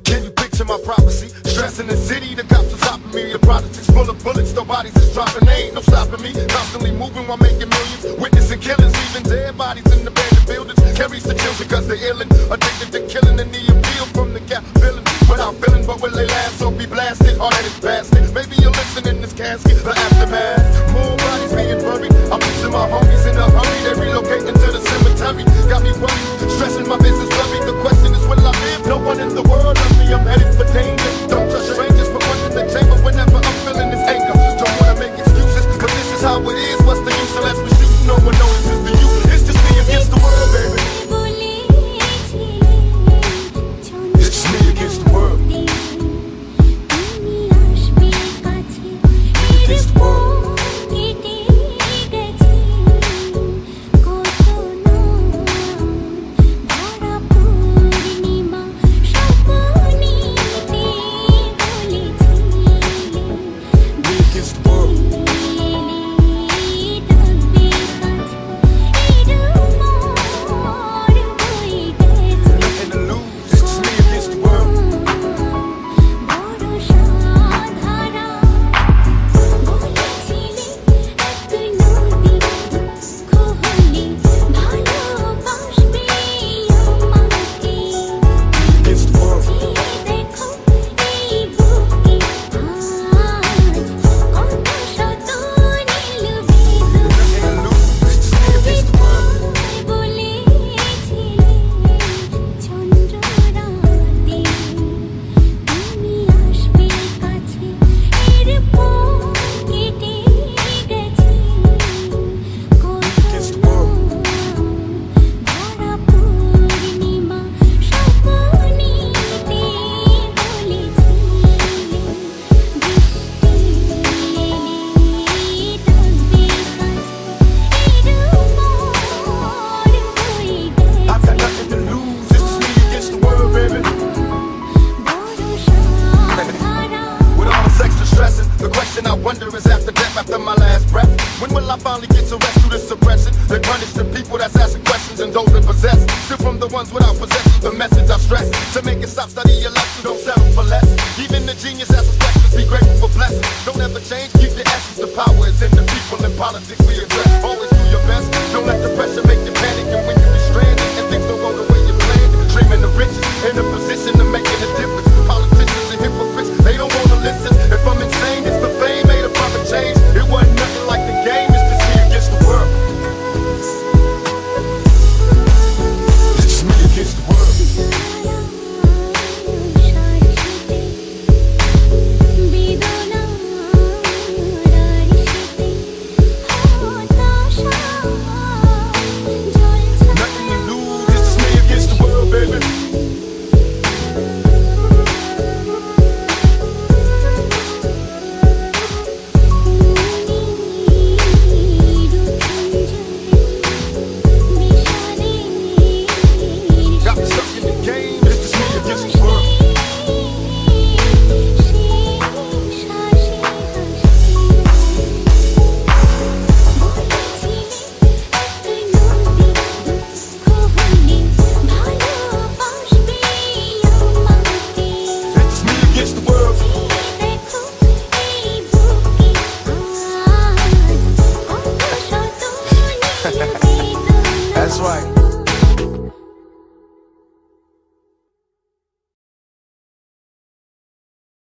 Can you picture my prophecy? Stressing the city, the cops are stopping me. The project is full of bullets, no bodies is dropping. They ain't no stopping me. Constantly moving while making millions. Witnessing killings, leaving dead bodies in abandoned buildings. Carries the children cause they're illin'. Addicted to killing and the appeal from the gap villain. Without feeling, but will they last or be blasted? Hard-headed bastard. Maybe you'll listen in this casket, the aftermath. More bodies being buried. I'm missing my homies in a hurry. They relocating to the cemetery. Got me worried, stressing my business worried. The question is, will I live? No one in the world loves me. I'm headed for danger. Don't trust strangers, but one in the chamber whenever I'm feeling this anger. Don't wanna make excuses, cause this is how it is. What's the use unless we shoot? No one notices the you. It's just me against the world, baby. It's just me against the world. Against the world. I wonder is after death, after my last breath, when will I finally get to rest through this suppression? They punish the people that's asking questions and those that possess. Still from the ones without possessions, the message I stress. To make it stop, study your lessons, don't settle for less. Even the genius asks questions, be grateful for blessings. Don't